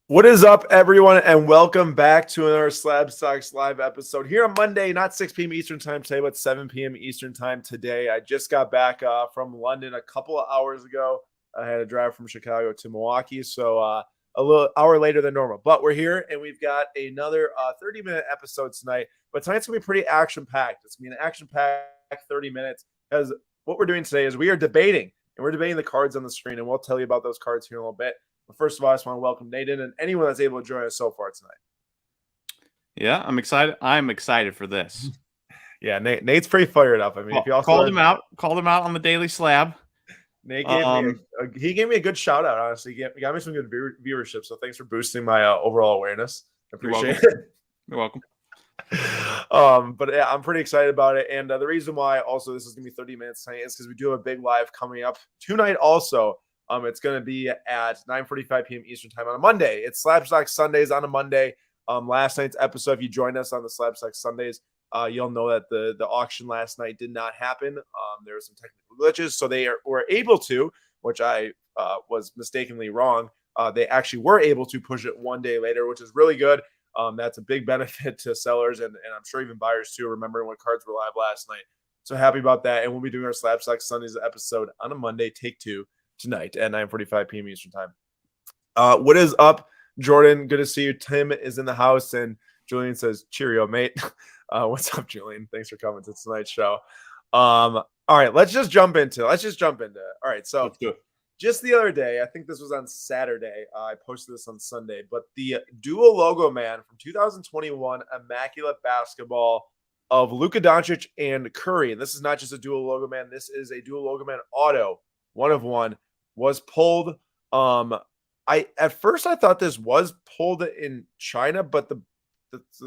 What is up, everyone, and welcome back to another Slab Stocks Live episode here on Monday, not 6 p.m. Eastern Time today, but 7 p.m. Eastern Time today. I just got back from London a couple of hours ago. I had to drive from Chicago to Milwaukee, so a little hour later than normal. But we're here, and we've got another 30-minute episode tonight. But tonight's going to be pretty action-packed. It's going to be an action-packed 30 minutes because what we're doing today is we are debating, and we're debating the cards on the screen, and we'll tell you about those cards here in a little bit. But first of all, I just want to welcome Nathan and anyone that's able to join us so far tonight. Yeah, I'm excited. I'm excited for this. Yeah, Nate's pretty fired up. I mean, if you also called him out on the Daily Slab. Nate gave me a good shout out. Honestly, he got me some good viewership. So thanks for boosting my overall awareness. I appreciate it. You're welcome. But yeah, I'm pretty excited about it. And the reason why also this is gonna be 30 minutes tonight is because we do have a big live coming up tonight. Also, it's going to be at 9:45 p.m. Eastern Time on a Monday. It's Slab Stocks Sundays on a Monday. Last night's episode, if you joined us on the Slab Stocks Sundays, you'll know that the auction last night did not happen. There were some technical glitches, so they were able to, which I was mistakenly wrong. They actually were able to push it one day later, which is really good. That's a big benefit to sellers and I'm sure even buyers too, remembering what cards were live last night. So happy about that. And we'll be doing our Slab Stocks Sundays episode on a Monday, take 2. Tonight at 9:45 p.m. Eastern Time. What is up, Jordan? Good to see you. Tim is in the house, and Julian says, "Cheerio, mate." What's up, Julian? Thanks for coming to tonight's show. All right, let's just jump into it. All right, so just the other day, I think this was on Saturday. I posted this on Sunday, but the dual logo man from 2021 Immaculate Basketball of Luka Doncic and Curry. And this is not just a dual logo man. This is a dual logo man auto, 1 of 1. Was pulled. At first I thought this was pulled in China, but the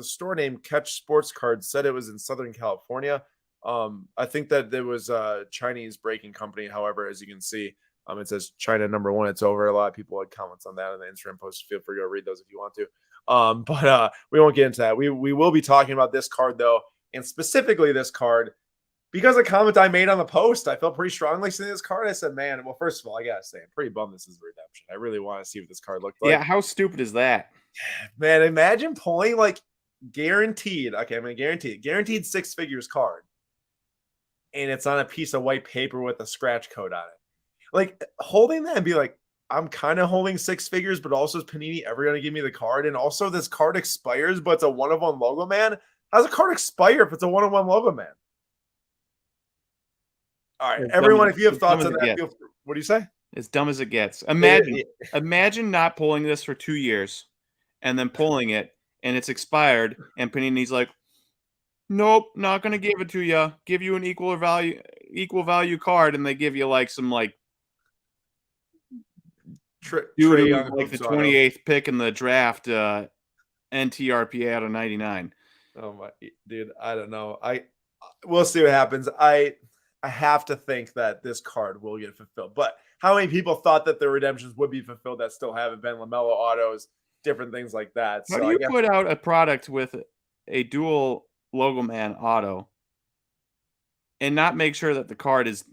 store name Catch Sports Cards said it was in Southern California. I think that there was a Chinese breaking company. However, as you can see, it says China #1. It's over. A lot of people had comments on that in the Instagram post. Feel free to go read those if you want to. But we won't get into that. We will be talking about this card though, and specifically this card. Because of the comment I made on the post, I felt pretty strongly seeing this card. I said, man, well, first of all, I got to say, I'm pretty bummed this is a redemption. I really want to see what this card looked like. Yeah, how stupid is that? Man, imagine pulling like guaranteed 6 figures card. And it's on a piece of white paper with a scratch code on it. Like holding that and be like, I'm kind of holding 6 figures, but also is Panini ever going to give me the card? And also this card expires, but it's a 1-of-1 logo man. How does a card expire if it's a 1-of-1 logo man? All right, everyone, if you have thoughts on that, what do you say? As dumb as it gets. Imagine not pulling this for 2 years and then pulling it and it's expired and Panini's like, nope, not going to give it to you. Give you an equal value card, and they give you like some like like the 28th pick in the draft NTRPA out of 99. Oh my dude, I don't know. We'll see what happens. I have to think that this card will get fulfilled. But how many people thought that the redemptions would be fulfilled that still haven't been? LaMelo autos, different things like that. How do you put out a product with a dual logo man auto and not make sure that the card is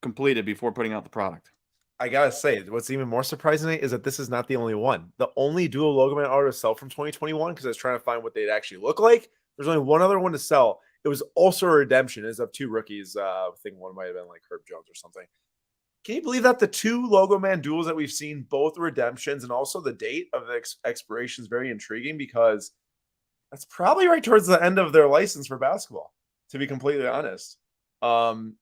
completed before putting out the product? I got to say, what's even more surprising is that this is not the only one. The only dual logo man auto to sell from 2021, because I was trying to find what they'd actually look like. There's only one other one to sell. It was also a redemption. It's of 2 rookies. I think one might have been like Herb Jones or something. Can you believe that the 2 logo man duels that we've seen, both redemptions and also the date of the expiration is very intriguing because that's probably right towards the end of their license for basketball, to be completely honest. And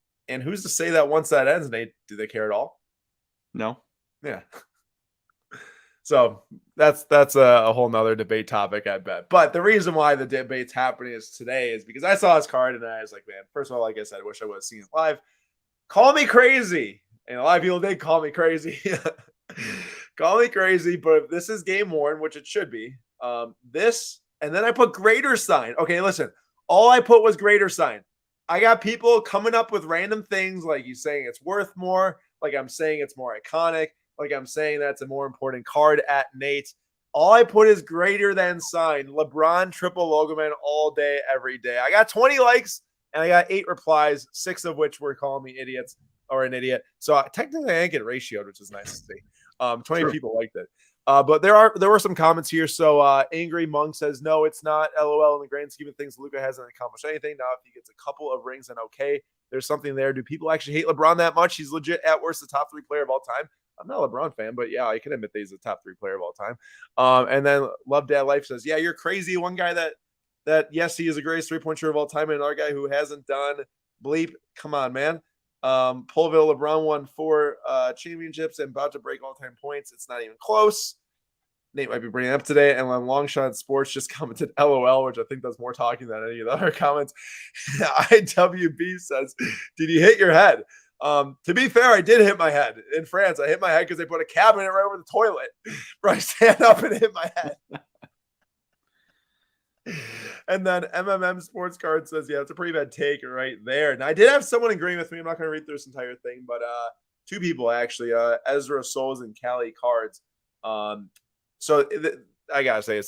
who's to say that once that ends, Nate, do they care at all? No. Yeah. So that's a whole nother debate topic, I bet. But the reason why the debate's happening today is because I saw his card and I was like, man, first of all, like I said, I wish I would have seen it live. Call me crazy. And a lot of people did call me crazy. Call me crazy, but if this is game worn, which it should be, this, and then I put greater sign. Okay, listen, all I put was greater sign. I got people coming up with random things like you saying it's worth more, like I'm saying it's more iconic, like I'm saying that's a more important card at Nate. All I put is greater than sign. LeBron triple logo man all day, every day. I got 20 likes and I got 8 replies, 6 of which were calling me idiots or an idiot. So technically I didn't get ratioed, which is nice to see. 20 people liked it. But there were some comments here. So Angry Monk says, no, it's not. LOL. In the grand scheme of things, Luka hasn't accomplished anything. Now, if he gets a couple of rings, then okay, there's something there. Do people actually hate LeBron that much? He's legit at worst the top 3 player of all time. I'm not a LeBron fan, but yeah, I can admit that he's the top 3 player of all time. And then Love Dad Life says, yeah, you're crazy. One guy that yes, he is the greatest 3-point shooter of all time, and another guy who hasn't done bleep. Come on, man. Polville LeBron won 4 championships and about to break all-time points. It's not even close. Nate might be bringing it up today. And when Longshot Sports just commented LOL, which I think does more talking than any of the other comments. IWB says, did you hit your head? To be fair, I did hit my head in France. I hit my head because they put a cabinet right over the toilet. Bro, I stand up and hit my head. And then MMM Sports Card says, yeah, it's a pretty bad take right there. And I did have someone agreeing with me. I'm not going to read through this entire thing, but 2 people actually, Ezra Souls and Cali Cards. I gotta say,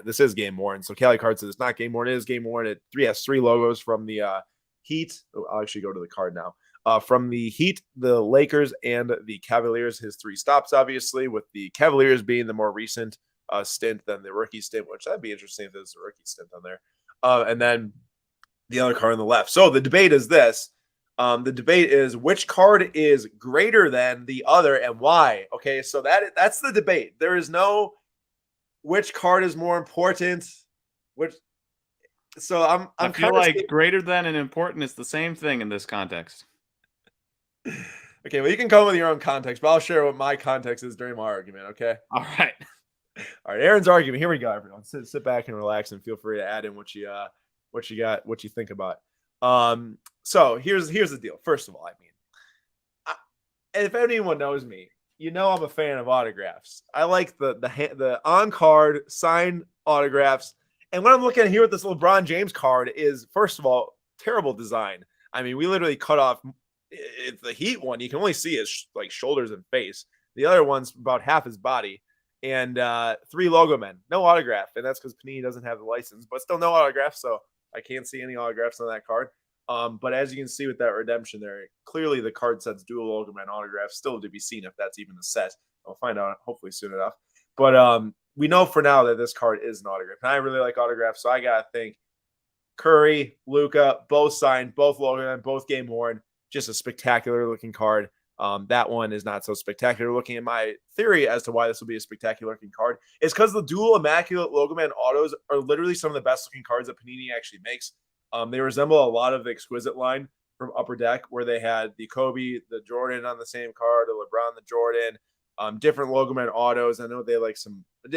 this is game worn. So Cali Cards says it's not game worn. It is game worn. It has 3 logos from the Heat. Oh, I'll actually go to the card now. From the Heat, the Lakers, and the Cavaliers. His 3 stops, obviously, with the Cavaliers being the more recent stint than the rookie stint, which that'd be interesting if there's a rookie stint on there. And then the other card on the left. So the debate is this. The debate is which card is greater than the other and why. Okay, so that's the debate. There is no which card is more important. I feel like greater than and important is the same thing in this context. Okay, well, you can come up with your own context, but I'll share what my context is during my argument. Okay. All right. All right, Aaron's argument. Here we go, everyone. Sit back and relax, and feel free to add in what you got, what you think about. So here's the deal. First of all, I mean, if anyone knows me, you know I'm a fan of autographs. I like the on card signed autographs. And what I'm looking at here with this LeBron James card is, first of all, terrible design. I mean, we literally cut off the Heat one. You can only see his like shoulders and face. The other one's about half his body. And 3 logo men, no autograph. And that's because Panini doesn't have the license, but still no autograph. So I can't see any autographs on that card. But as you can see with that redemption there, clearly the card set's dual logo man autographs, still to be seen if that's even a set. I'll find out hopefully soon enough. But we know for now that this card is an autograph. And I really like autographs, so I got to think Curry, Luka, both signed, both logo man, both game worn. Just a spectacular looking card. That one is not so spectacular looking. In my theory as to why this will be a spectacular looking card is because the dual immaculate logo man autos are literally some of the best looking cards that Panini actually makes. They resemble a lot of the Exquisite line from Upper Deck, where they had the Kobe, the Jordan on the same card, the LeBron, the Jordan, different logo man autos. I know they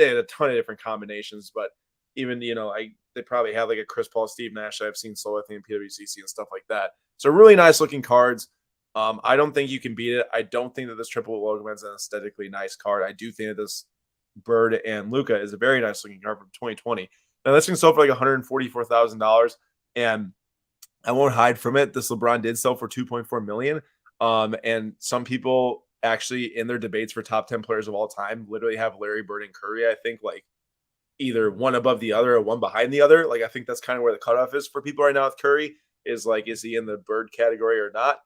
had a ton of different combinations, but even they probably have like a Chris Paul, Steve Nash that I've seen sold in PWCC and stuff like that. So really nice looking cards. I don't think you can beat it. I don't think that this triple logo man is an aesthetically nice card. I do think that this Bird and Luka is a very nice looking card from 2020. Now this thing sold for like $144,000, and I won't hide from it. This LeBron did sell for $2.4 million. And some people actually in their debates for top 10 players of all time literally have Larry Bird and Curry. I think like either one above the other or one behind the other. Like I think that's kind of where the cutoff is for people right now with Curry. Is like, is he in the Bird category or not?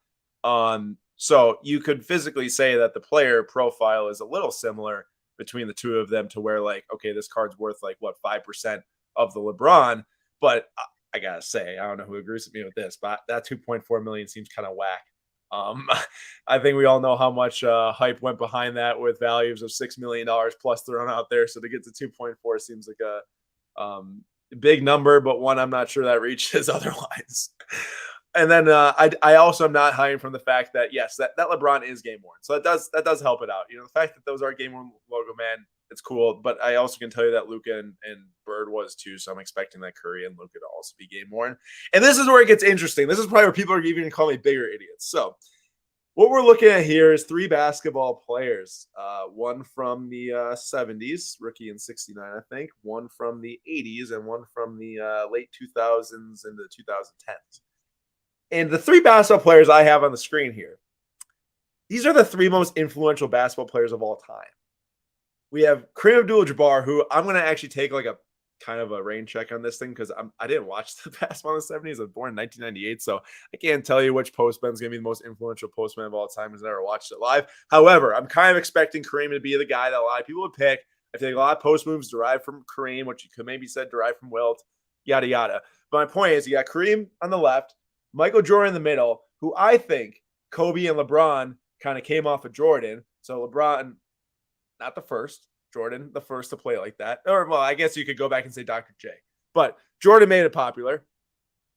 So you could physically say that the player profile is a little similar between the two of them to where like, okay, this card's worth like what, 5% of the LeBron. But I gotta say, I don't know who agrees with me with this, but that 2.4 million seems kind of whack. I think we all know how much hype went behind that with values of $6 million plus thrown out there. So to get to 2.4 seems like a big number, but one I'm not sure that reaches otherwise. And then I also am not hiding from the fact that yes, that LeBron is game worn, so that does help it out. The fact that those are game worn logo man, it's cool. But I also can tell you that Luka and Bird was too, so I'm expecting that Curry and Luka to also be game worn. And this is where it gets interesting. This is probably where people are even going to call me bigger idiots. So what we're looking at here is 3 basketball players. One from the 70s, rookie in 69, I think. One from the 80s, and one from the late 2000s and the 2010s. And the 3 basketball players I have on the screen here, these are the 3 most influential basketball players of all time. We have Kareem Abdul-Jabbar, who I'm going to actually take like a kind of a rain check on this thing because I didn't watch the basketball in the 70s. I was born in 1998, so I can't tell you which postman's going to be the most influential postman of all time because I never watched it live. However, I'm kind of expecting Kareem to be the guy that a lot of people would pick. I think a lot of post moves derive from Kareem, which you could maybe said derived from Wilt, yada, yada. But my point is you got Kareem on the left, Michael Jordan in the middle, who I think Kobe and LeBron kind of came off of Jordan. So LeBron, not the first, Jordan, the first to play like that. Or, well, I guess you could go back and say Dr. J. But Jordan made it popular,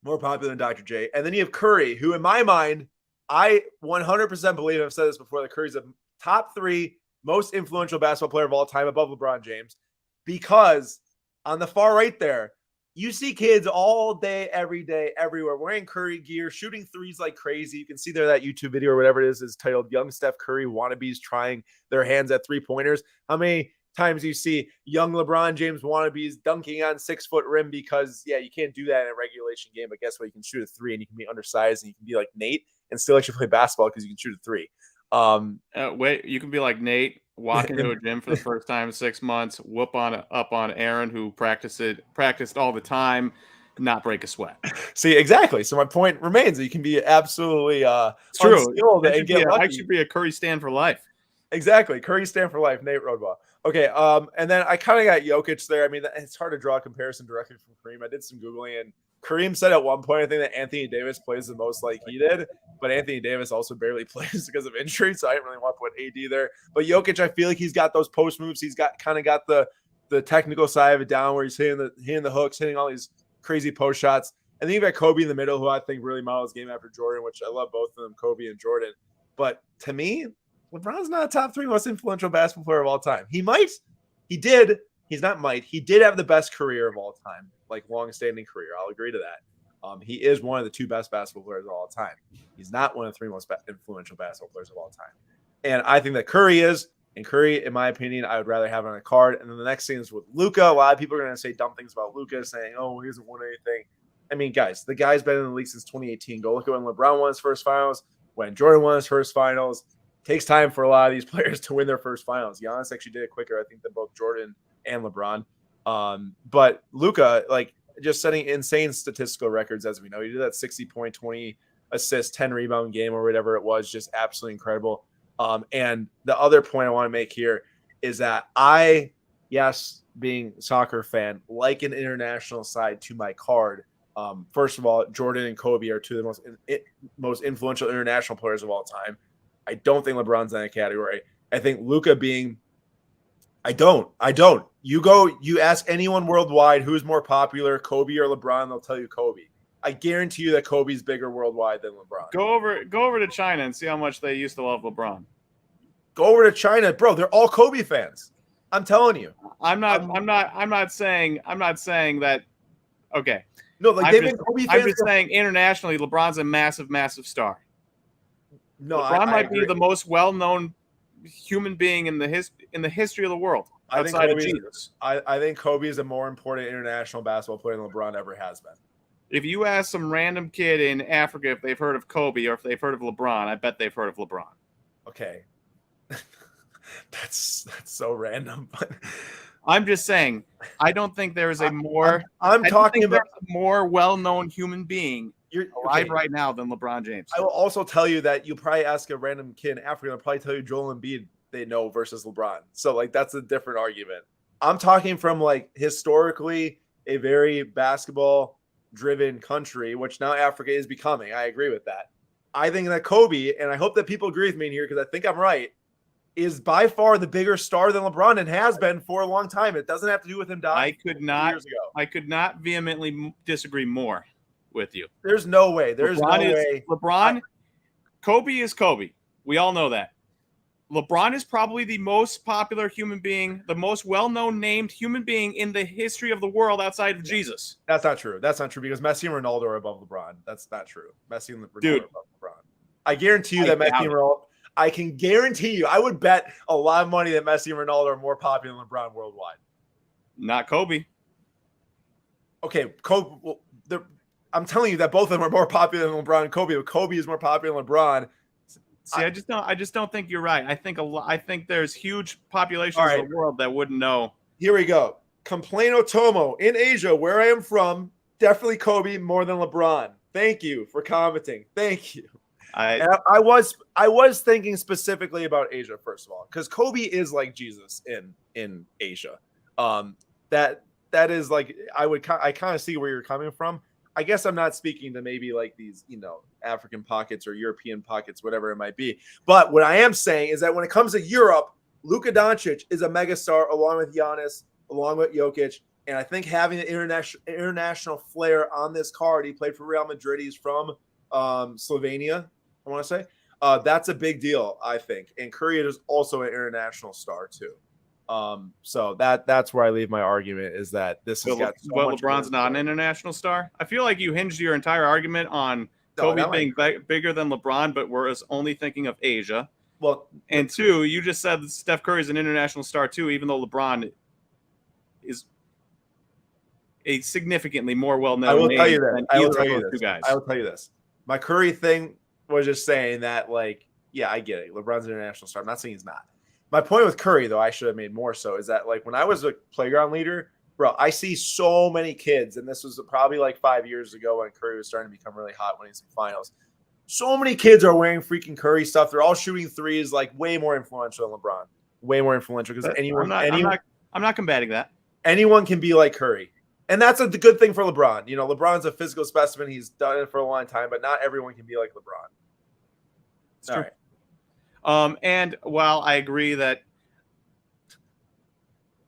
more popular than Dr. J. And then you have Curry, who in my mind, I 100% believe, I've said this before, that Curry's the top 3 most influential basketball player of all time above LeBron James. Because on the far right there, you see kids all day, every day, everywhere, wearing Curry gear, shooting threes like crazy. You can see there that YouTube video or whatever it is titled Young Steph Curry Wannabes Trying Their Hands at 3-pointers. How many times you see young LeBron James wannabes dunking on 6-foot rim because, yeah, you can't do that in a regulation game, but guess what? You can shoot a 3 and you can be undersized and you can be like Nate and still actually play basketball because you can shoot a 3. Wait, you can be like Nate, walk into a gym for the first time in 6 months, whoop up on Aaron, who practiced all the time, not break a sweat. See, exactly. So my point remains that you can be absolutely it's true. And get lucky. I should be a Curry stand for life. Exactly. Curry stand for life, Nate Rodwell. Okay, and then I kind of got Jokic there. I mean, it's hard to draw a comparison directly from Kareem. I did some Googling, and Kareem said at one point, I think that Anthony Davis plays the most like he did, but Anthony Davis also barely plays because of injury, so I didn't really want to put AD there. But Jokic, I feel like he's got those post moves. He's got the technical side of it down where he's hitting the hooks, hitting all these crazy post shots. And then you've got Kobe in the middle, who I think really models game after Jordan, which I love both of them, Kobe and Jordan. But to me, LeBron's not a top 3 most influential basketball player of all time. He did have the best career of all time, like long-standing career. I'll agree to that. He is one of the 2 best basketball players of all time. He's not one of the 3 most influential basketball players of all time. And I think that Curry is, and Curry, in my opinion, I would rather have on a card. And then the next thing is with Luka. A lot of people are going to say dumb things about Luka, saying, oh, he hasn't won anything. I mean, guys, the guy's been in the league since 2018. Go look at when LeBron won his first finals, when Jordan won his first finals. Takes time for a lot of these players to win their first finals. Giannis actually did it quicker, I think, than both Jordan and LeBron. But Luka, like, just setting insane statistical records, as we know. He did that 60-point, 20 assist, 10 rebound game or whatever it was, just absolutely incredible. And the other point I want to make here is that being a soccer fan, like an international side to my card. First of all, Jordan and Kobe are 2 of the most influential international players of all time. I don't think LeBron's in that category. I think Luka being – I don't. You ask anyone worldwide who's more popular, Kobe or LeBron, they'll tell you Kobe. I guarantee you that Kobe's bigger worldwide than LeBron. Go over to China and see how much they used to love LeBron. Go over to China, bro. They're all Kobe fans. I'm telling you. I'm not saying that. Okay. No, like they've been Kobe fans. I'm just saying internationally, LeBron's a massive, massive star. No, LeBron might be the most well-known human being in the history of the world outside of Jesus. I think Kobe is a more important international basketball player than LeBron ever has been. If you ask some random kid in Africa if they've heard of Kobe or if they've heard of LeBron, I bet they've heard of LeBron. Okay. That's so random. But I'm just saying, I don't think there is a more more well-known human being alive right now than LeBron James. I will also tell you that you probably ask a random kid in Africa, they'll probably tell you Joel Embiid they know versus LeBron. So like that's a different argument. I'm talking from like historically a very basketball driven country, which now Africa is becoming. I agree with that. I think that Kobe, and I hope that people agree with me in here because I think I'm right, is by far the bigger star than LeBron and has been for a long time. It doesn't have to do with him dying. I could not vehemently disagree more with you. There's no way. Kobe is Kobe. We all know that. LeBron is probably the most popular human being, the most well-known named human being in the history of the world outside of Jesus. That's not true. That's not true because Messi and Ronaldo are above LeBron. That's not true. Messi and Ronaldo are above LeBron. I guarantee you that Messi and Ronaldo. I can guarantee you, I would bet a lot of money that Messi and Ronaldo are more popular than LeBron worldwide. Not Kobe. Okay, Kobe. Well, I'm telling you that both of them are more popular than LeBron and Kobe, but Kobe is more popular than LeBron. See, I just don't think you're right. I think there's huge populations of the world that wouldn't know. Here we go. Complaino Tomo in Asia, where I am from, definitely Kobe more than LeBron. Thank you for commenting. Thank you. I was thinking specifically about Asia, first of all, because Kobe is like Jesus in Asia. That is like I kind of see where you're coming from. I guess I'm not speaking to maybe like these, African pockets or European pockets, whatever it might be. But what I am saying is that when it comes to Europe, Luka Doncic is a megastar along with Giannis, along with Jokic. And I think having an international flair on this card, he played for Real Madrid. He's from Slovenia, I want to say. That's a big deal, I think. And Curry is also an international star too. So that's where I leave my argument, is that this has got so much. LeBron's not an international star. I feel like you hinged your entire argument on Kobe being bigger than LeBron, but we're only thinking of Asia. Well, and two, you just said that Steph Curry is an international star too, even though LeBron is a significantly more well-known. I will tell you that. I will tell you this. My Curry thing was just saying that, like, yeah, I get it. LeBron's an international star. I'm not saying he's not. My point with Curry, though, I should have made more so, is that, like, when I was a playground leader, bro, I see so many kids, and this was probably like 5 years ago when Curry was starting to become really hot, winning some finals. So many kids are wearing freaking Curry stuff. They're all shooting threes, like, way more influential than LeBron. Way more influential, because I'm not combating that. Anyone can be like Curry. And that's a good thing for LeBron. LeBron's a physical specimen. He's done it for a long time, but not everyone can be like LeBron. It's true. Right. And while I agree that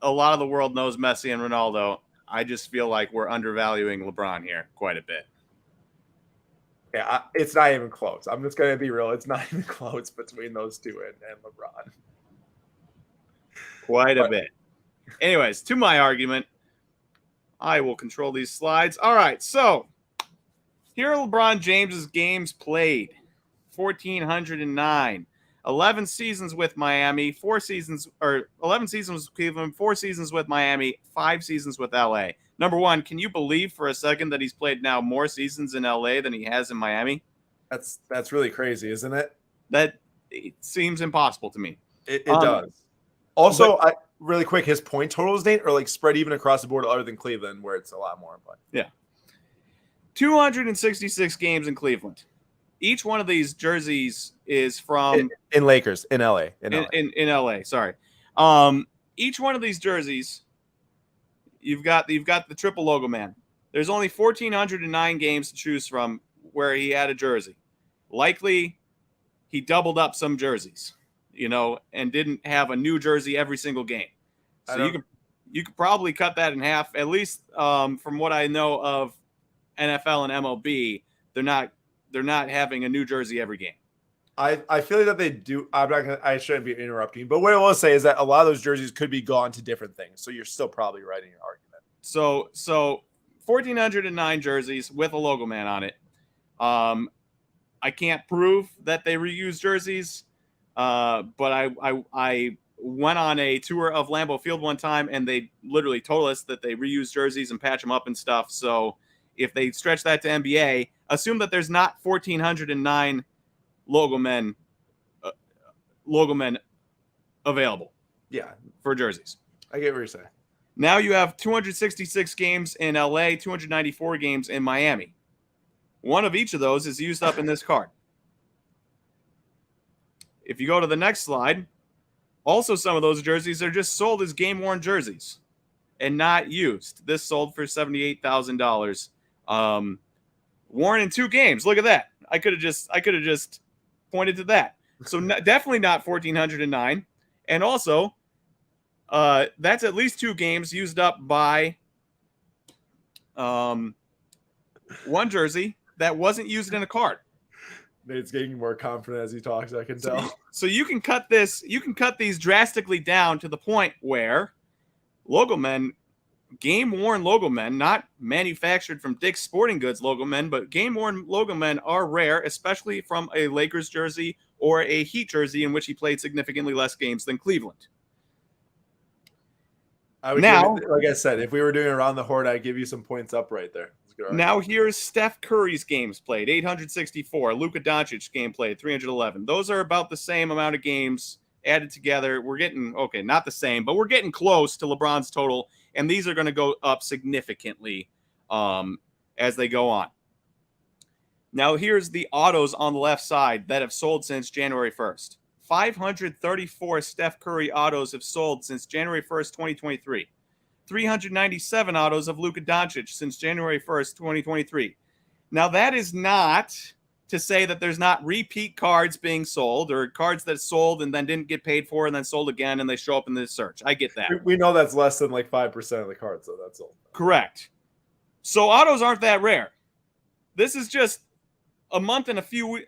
a lot of the world knows Messi and Ronaldo, I just feel like we're undervaluing LeBron here quite a bit. Yeah, it's not even close. I'm just going to be real. It's not even close between those two and LeBron. Quite a bit. Anyways, to my argument, I will control these slides. All right, so here are LeBron James's games played. 1,409. 11 seasons with Miami, 11 seasons with Cleveland, 4 seasons with Miami, 5 seasons with LA. Number one, can you believe for a second that he's played now more seasons in LA than he has in Miami? That's really crazy, isn't it? It seems impossible to me. It does. Also, really quick, his point totals, Nate, are like spread even across the board other than Cleveland, where it's a lot more in play. Yeah. 266 games in Cleveland. Each one of these jerseys is from in Lakers, in LA. In LA, sorry. Each one of these jerseys, you've got the triple logo man. There's only 1,409 games to choose from where he had a jersey. Likely he doubled up some jerseys, and didn't have a new jersey every single game. So you could probably cut that in half. At least from what I know of NFL and MLB, they're not having a new jersey every game. I feel like that they do. I shouldn't be interrupting, but what I will say is that a lot of those jerseys could be gone to different things. So you're still probably right in your argument. So 1,409 jerseys with a logo man on it. I can't prove that they reuse jerseys, but I went on a tour of Lambeau Field one time, and they literally told us that they reuse jerseys and patch them up and stuff. So if they stretch that to NBA, assume that there's not 1,409 logo men available. Yeah, for jerseys. I get what you're saying. Now you have 266 games in LA, 294 games in Miami. One of each of those is used up in this card. If you go to the next slide, also some of those jerseys are just sold as game-worn jerseys and not used. This sold for $78,000. Worn in 2 games. Look at that. I could have just pointed to that. So definitely not 1,409. And also, that's at least 2 games used up by one jersey that wasn't used in a card. Nate's getting more confident as he talks, I can tell. So you can cut these drastically down to the point where logo men, game-worn logo men, not manufactured from Dick's Sporting Goods logo men, but game-worn logo men are rare, especially from a Lakers jersey or a Heat jersey in which he played significantly less games than Cleveland. Like I said, if we were doing around the horn, I'd give you some points up right there. Now here's Steph Curry's games played, 864. Luka Doncic game played, 311. Those are about the same amount of games added together, we're getting, okay, not the same, but we're getting close to LeBron's total. And these are going to go up significantly as they go on. Now, here's the autos on the left side that have sold since January 1st. 534 Steph Curry autos have sold since January 1st, 2023. 397 autos of Luka Doncic since January 1st, 2023. Now, that is not to say that there's not repeat cards being sold or cards that sold and then didn't get paid for and then sold again and they show up in the search. I get that. We know that's less than like 5% of the cards, so that's all. Correct. So autos aren't that rare. This is just a month and a few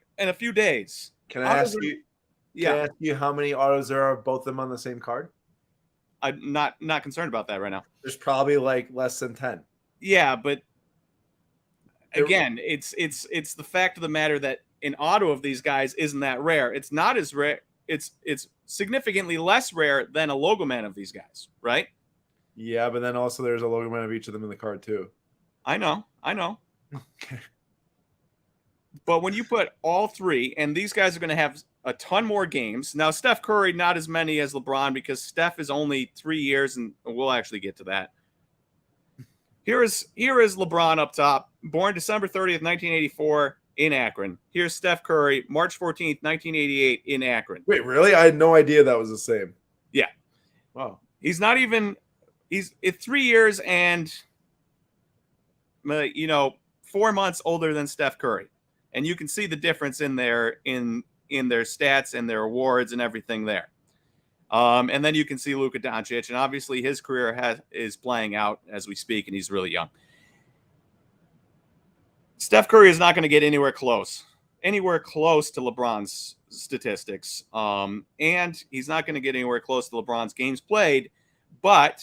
days. Can I ask you? Yeah. Can I ask you how many autos there are of both of them on the same card? I'm not concerned about that right now. There's probably like less than 10. Yeah, but again, it's the fact of the matter that an auto of these guys isn't that rare. It's not as rare. It's significantly less rare than a LOGOMAN of these guys, right? Yeah, but then also there's a LOGOMAN of each of them in the card too. I know. But when you put all three, and these guys are going to have a ton more games. Now, Steph Curry, not as many as LeBron because Steph is only 3 years, and we'll actually get to that. Here is LeBron up top, born December 30th, 1984 in Akron. Here's Steph Curry, March 14th, 1988 in Akron. Wait, really? I had no idea that was the same. Yeah. Wow. He's 3 years and 4 months older than Steph Curry. And you can see the difference in their stats and their awards and everything there. And then you can see Luka Doncic, and obviously his career is playing out as we speak, and he's really young. Steph Curry is not going to get anywhere close to LeBron's statistics, and he's not going to get anywhere close to LeBron's games played, but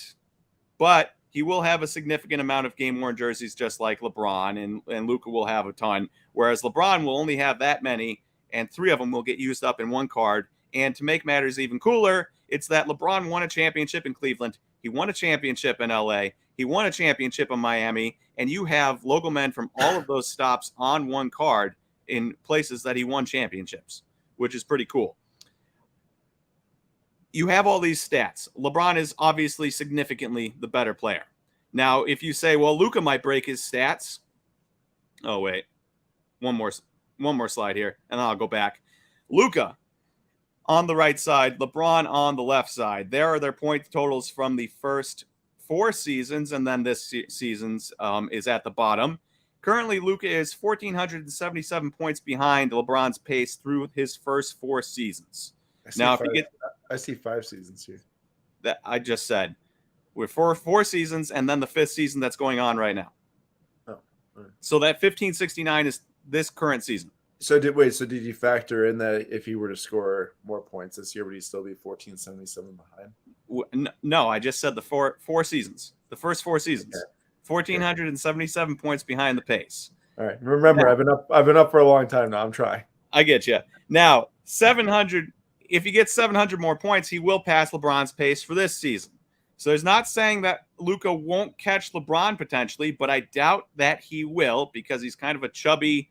he will have a significant amount of game-worn jerseys just like LeBron, and Luka will have a ton, whereas LeBron will only have that many, and 3 of them will get used up in one card. And to make matters even cooler, it's that LeBron won a championship in Cleveland. He won a championship in LA. He won a championship in Miami. And you have LOGOMAN from all of those stops on one card in places that he won championships, which is pretty cool. You have all these stats. LeBron is obviously significantly the better player. Now, if you say, well, Luka might break his stats. Oh, wait. One more slide here, and then I'll go back. Luka on the right side, LeBron on the left side. There are their point totals from the first 4 seasons, and then this season's is at the bottom. Currently, Luka is 1,477 points behind LeBron's pace through his first 4 seasons. I see 5 seasons here. That I just said. We're 4 seasons, and then the 5th season that's going on right now. Oh, right. So that 1,569 is this current season. So did you factor in that if he were to score more points this year, would he still be 1,477 behind? No, I just said the 4 seasons. The first 4 seasons. Okay. 1,477 points behind the pace. All right. Remember, now, I've been up for a long time now. I'm trying. I get you. Now, 700. If he gets 700 more points, he will pass LeBron's pace for this season. So there's not saying that Luka won't catch LeBron potentially, but I doubt that he will because he's kind of a chubby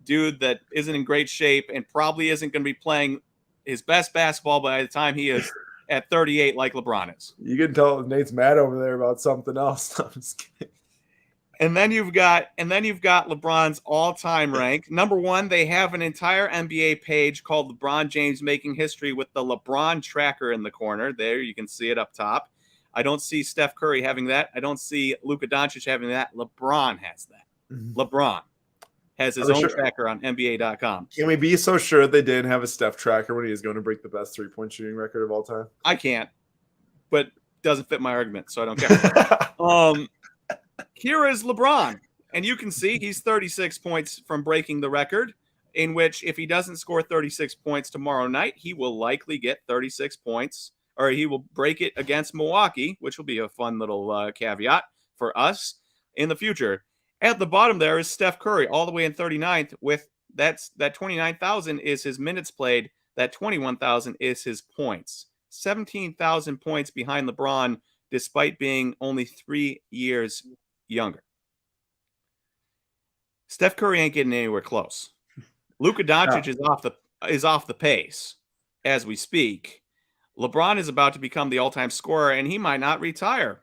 dude that isn't in great shape and probably isn't going to be playing his best basketball by the time he is at 38 like LeBron is. You can tell Nate's mad over there about something else. I'm just kidding. And then you've got LeBron's all-time rank. Number 1, they have an entire NBA page called LeBron James Making History with the LeBron tracker in the corner. There, you can see it up top. I don't see Steph Curry having that. I don't see Luka Doncic having that. LeBron has that. Mm-hmm. LeBron has his own tracker on NBA.com. Can we be so sure they didn't have a Steph tracker when he is going to break the best 3-point shooting record of all time? I can't, but doesn't fit my argument, so I don't care. Here is LeBron, and you can see he's 36 points from breaking the record, in which if he doesn't score 36 points tomorrow night, he will likely get 36 points, or he will break it against Milwaukee, which will be a fun little caveat for us in the future. At the bottom there is Steph Curry, all the way in 39th, with that 29,000 is his minutes played, that 21,000 is his points. 17,000 points behind LeBron, despite being only 3 years younger. Steph Curry ain't getting anywhere close. Luka Doncic is off the pace as we speak, LeBron is about to become the all-time scorer, and he might not retire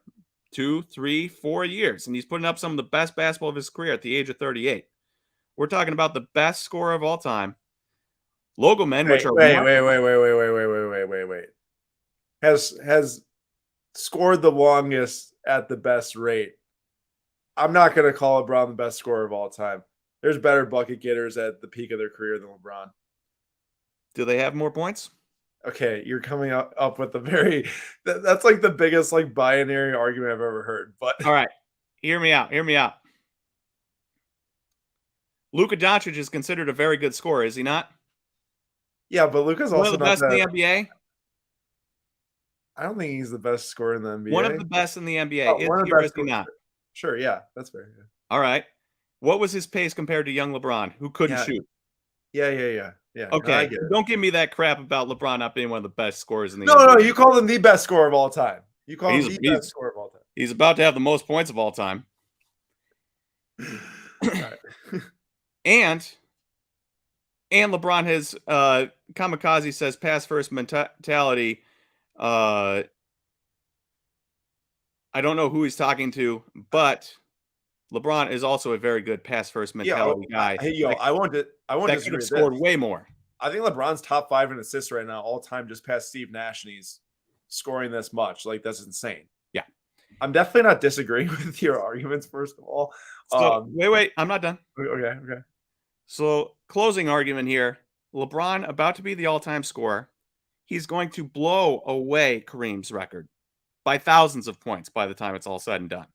2, 3, 4 years. And he's putting up some of the best basketball of his career at the age of 38. We're talking about the best scorer of all time. LOGOMAN, which are Wait. Has scored the longest at the best rate. I'm not going to call LeBron the best scorer of all time. There's better bucket getters at the peak of their career than LeBron. Do they have more points? Okay, you're coming up with a very that's like the biggest like binary argument I've ever heard. But all right, hear me out. Luka Doncic is considered a very good scorer, is he not? Yeah, but Luka's one also of the best in the NBA. I don't think he's the best scorer in the NBA. One of the best in the NBA. Is he or is he not? Sure, yeah, that's fair. Yeah. All right. What was his pace compared to young LeBron, who couldn't shoot? Yeah. Okay, don't give me that crap about LeBron not being one of the best scorers in the NBA. NBA. No, you called him the best scorer of all time. You call him the best scorer of all time. He's about to have the most points of all time. And LeBron has Kamikaze says pass first mentality. I don't know who he's talking to, but LeBron is also a very good pass first mentality guy. Hey, I won't disagree. Could have scored way more. I think LeBron's top 5 in assists right now, all time, just past Steve Nash, and he's scoring this much. Like, that's insane. Yeah, I'm definitely not disagreeing with your arguments. First of all, so, wait, I'm not done. Okay. So, closing argument here: LeBron about to be the all-time scorer. He's going to blow away Kareem's record by thousands of points by the time it's all said and done.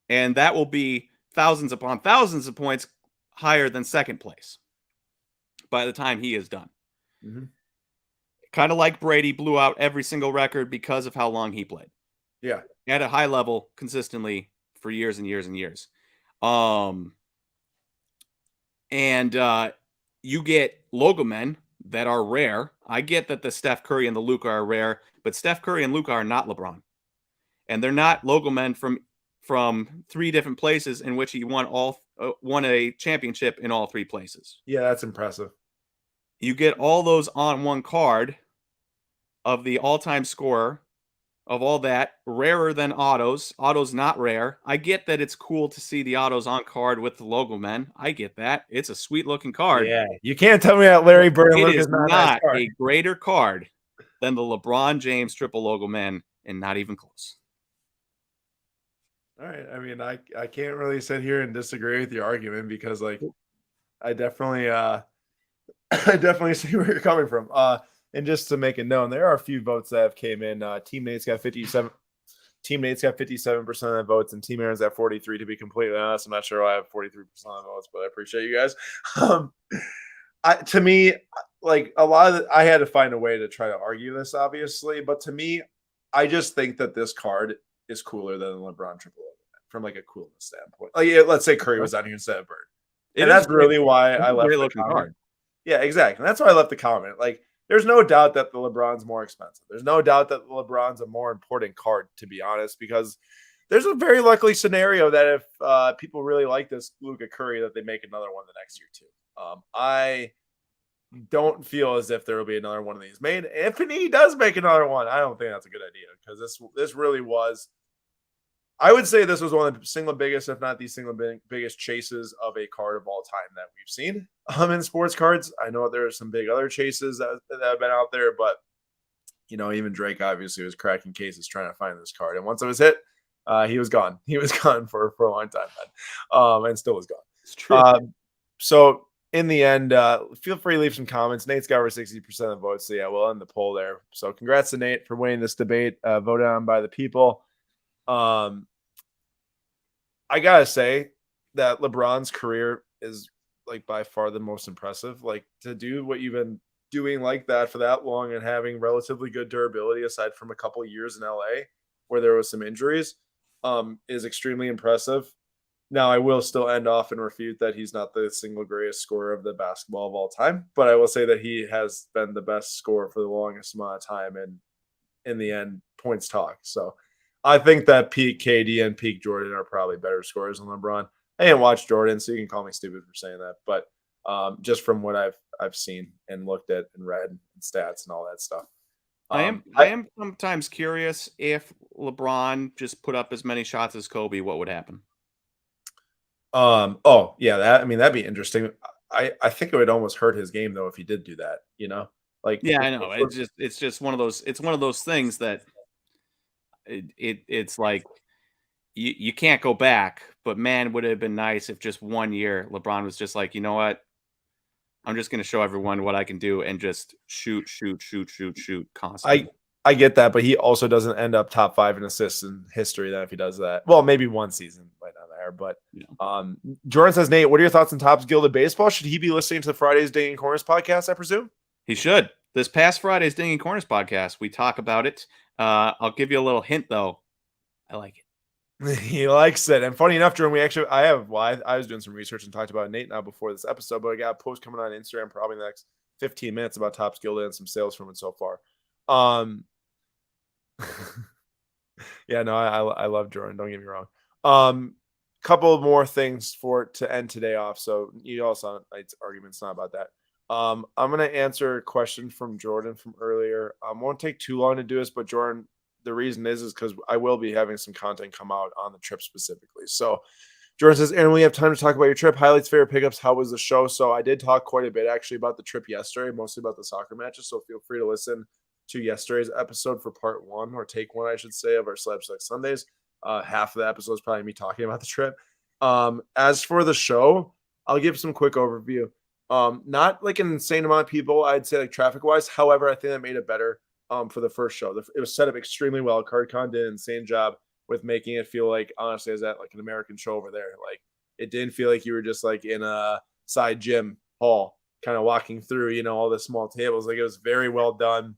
And that will be thousands upon thousands of points higher than second place by the time he is done. Mm-hmm. Kind of like Brady blew out every single record because of how long he played. Yeah. At a high level consistently for years and years and years. You get LOGOMAN that are rare. I get that the Steph Curry and the LUKA are rare, but Steph Curry and LUKA are not LeBron. And they're not LOGOMAN from 3 different places in which he won a championship in all 3 places. Yeah, that's impressive. You get all those on one card of the all-time scorer of all that, rarer than autos. Autos not rare. I get that it's cool to see the autos on card with the LOGOMAN. I get that. It's a sweet-looking card. Yeah, you can't tell me that Larry Bird and Luka is not a greater card than the LeBron James triple LOGOMAN, and not even close. All right. I mean, I can't really sit here and disagree with your argument because, like, I definitely see where you're coming from. And just to make it known, there are a few votes that have came in. Team Nate's got 57%. Team Nate's got 57% of the votes, and Team Aaron's at 43%. To be completely honest, I'm not sure why I have 43% of the votes, but I appreciate you guys. To me, like a lot of I had to find a way to try to argue this, obviously, but to me, I just think that this card is cooler than the LeBron triple from like a coolness standpoint. Like, let's say Curry was on here instead of Bird, and that's really why I left the comment. Yeah, exactly. And that's why I left the comment. Like, there's no doubt that the LeBron's more expensive. There's no doubt that the LeBron's a more important card, to be honest, because there's a very likely scenario that if people really like this Luka Curry, that they make another one the next year too. I don't feel as if there will be another one of these made. If he does make another one, I don't think that's a good idea because this really was. I would say this was one of the single biggest, if not the single biggest chases of a card of all time that we've seen in sports cards. I know there are some big other chases that have been out there, but even Drake obviously was cracking cases trying to find this card. And once it was hit, he was gone. He was gone for a long time, and still was gone. It's true. So in the end, feel free to leave some comments. Nate's got over 60% of the votes. So yeah, we'll end the poll there. So congrats to Nate for winning this debate, voted on by the people. I gotta say that LeBron's career is like by far the most impressive. Like, to do what you've been doing like that for that long and having relatively good durability aside from a couple of years in LA where there was some injuries, is extremely impressive. Now, I will still end off and refute that he's not the single greatest scorer of the basketball of all time, but I will say that he has been the best scorer for the longest amount of time, and in the end, points talk. So I think that peak KD and peak Jordan are probably better scorers than LeBron. I didn't watch Jordan, so you can call me stupid for saying that, but just from what I've seen and looked at and read and stats and all that stuff. I am sometimes curious if LeBron just put up as many shots as Kobe, what would happen? Oh yeah, that'd be interesting. I think it would almost hurt his game though if he did do that. Like Yeah, I know. It's just one of those things that it's like you can't go back. But man, would it have been nice if just 1 year LeBron was just like, you know what? I'm just going to show everyone what I can do and just shoot, shoot, shoot, shoot, shoot I constantly. I get that, but he also doesn't end up top 5 in assists in history then if he does that. Well, maybe one season right now there, but You know, Jordan says, Nate, what are your thoughts on Topps Gilded Baseball? Should he be listening to the Fridays Dinging Corners podcast, I presume? he should. This past Friday's Dinging Corners podcast, we talk about it. I'll give you a little hint though. I like it. He likes it. And funny enough, Jordan, I was doing some research and talked about Nate now before this episode, but I got a post coming on Instagram probably in the next 15 minutes about Topps Gilded and some sales from it so far. Yeah, no, I love Jordan. Don't get me wrong. Couple more things to end today off. So you all saw Knight's arguments, not about that. I'm gonna answer a question from Jordan from earlier. Won't take too long to do this, but Jordan, the reason is because I will be having some content come out on the trip specifically. So Jordan says, Aaron, we have time to talk about your trip, highlights, favorite pickups. How was the show? So I did talk quite a bit actually about the trip yesterday, mostly about the soccer matches. So feel free to listen to yesterday's episode for part 1 or take 1, I should say, of our Slapstick Sundays. Half of the episode is probably me talking about the trip. As for the show, I'll give some quick overview. Not like an insane amount of people, I'd say, like traffic wise. However, I think that made it better for the first show. It was set up extremely well. CardCon did an insane job with making it feel like, honestly, is that like an American show over there? Like it didn't feel like you were just like in a side gym hall, kind of walking through, all the small tables. Like it was very well done.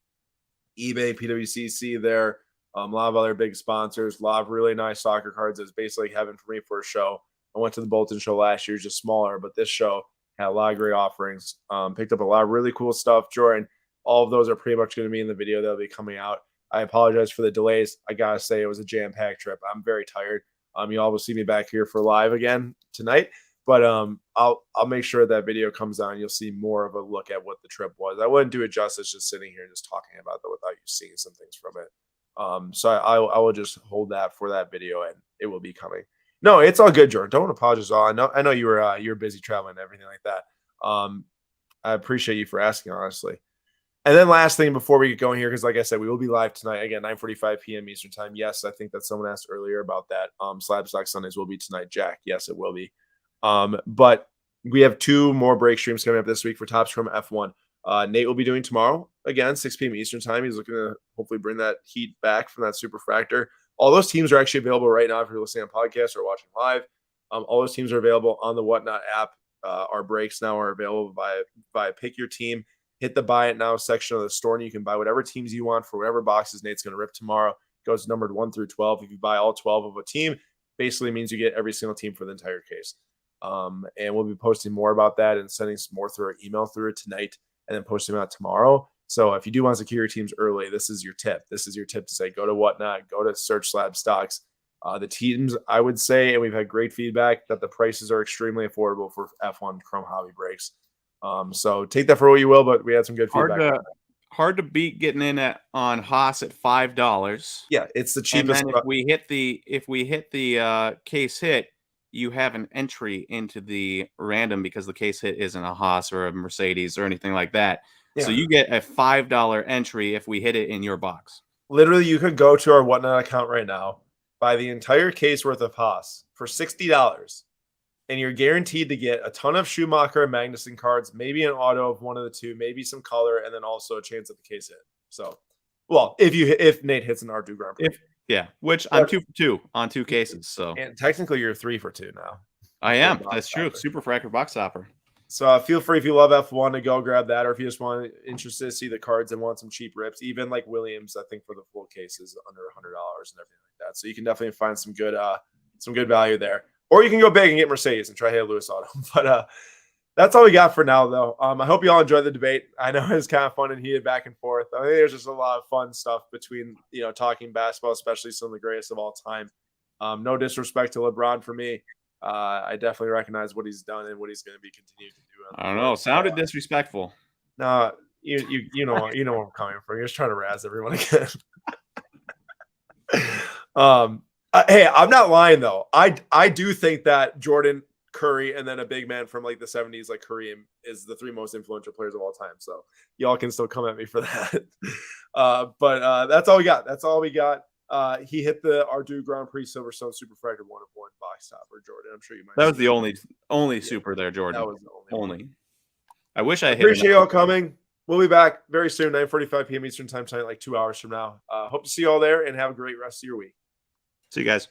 eBay, PWCC there, a lot of other big sponsors, a lot of really nice soccer cards. It's basically heaven for me for a show. I went to the Bolton show last year, just smaller, but this show had a lot of great offerings. Picked up a lot of really cool stuff. Jordan, all of those are pretty much going to be in the video that'll be coming out. I apologize for the delays. I gotta say it was a jam-packed trip. I'm very tired. You all will see me back here for live again tonight, but I'll make sure that video comes on. You'll see more of a look at what the trip was. I wouldn't do it justice just sitting here and just talking about that without you seeing some things from it. So I will just hold that for that video, and it will be coming. No, it's all good, Jordan. Don't apologize at all. I know you were busy traveling and everything like that. I appreciate you for asking, honestly. And then last thing before we get going here, because like I said, we will be live tonight again, 9:45 p.m. Eastern time. Yes, I think that someone asked earlier about that. Slabstock Sundays will be tonight, Jack. Yes, it will be. But we have 2 more break streams coming up this week for Topps from F1. Nate will be doing tomorrow again, 6 p.m. Eastern time. He's looking to hopefully bring that heat back from that superfractor. All those teams are actually available right now if you're listening on podcast or watching live. All those teams are available on the Whatnot app. Our breaks now are available by pick your team. Hit the buy it now section of the store, and you can buy whatever teams you want for whatever boxes Nate's going to rip tomorrow. It goes numbered 1 through 12. If you buy all 12 of a team, basically means you get every single team for the entire case. And we'll be posting more about that and sending some more through our email through it tonight and then posting them out tomorrow. So if you do want to secure your teams early, this is your tip. This is your tip to say, go to Whatnot, go to Search Slab Stocks. The teams, I would say, and we've had great feedback that the prices are extremely affordable for F1 Chrome Hobby breaks. So take that for what you will, but we had some good feedback. Hard to beat getting in on Haas at $5. Yeah, it's the cheapest. And then if we hit the case hit, you have an entry into the random because the case hit isn't a Haas or a Mercedes or anything like that. Yeah. So you get a $5 entry if we hit it in your box. Literally, you could go to our Whatnot account right now, buy the entire case worth of Haas for $60. And you're guaranteed to get a ton of Schumacher and Magnussen cards, maybe an auto of one of the two, maybe some color, and then also a chance at the case hit. So, well, if Nate hits an R2 Grand Prix. Which I'm 2 for 2 on 2 cases. So, and technically you're 3 for 2 now. I am. That's true. Super Fractor box topper. So feel free if you love F1 to go grab that, or if you just want interested to see the cards and want some cheap rips, even like Williams, I think for the full case is under $100 and everything like that. So you can definitely find some good value there. Or you can go big and get Mercedes and try to hit Lewis Auto. But that's all we got for now, though. I hope you all enjoyed the debate. I know it was kind of fun and heated back and forth. I think there's just a lot of fun stuff between, talking basketball, especially some of the greatest of all time. No disrespect to LeBron for me. I definitely recognize what he's done and what he's going to be continuing to do. I don't know. Sounded disrespectful. No, you know where I'm coming from. You're just trying to razz everyone again. Hey, I'm not lying though. I do think that Jordan, Curry, and then a big man from like the 70s, like Kareem, is the 3 most influential players of all time. So y'all can still come at me for that. But that's all we got. That's all we got. He hit the Ardu Grand Prix Silverstone Super Fractor 1 of 1 box topper, Jordan. I'm sure you might. That was the only super there, Jordan. That was the only. I wish I appreciate y'all coming. We'll be back very soon, 9:45 p.m. Eastern time tonight, like 2 hours from now. Hope to see you all there and have a great rest of your week. See you guys.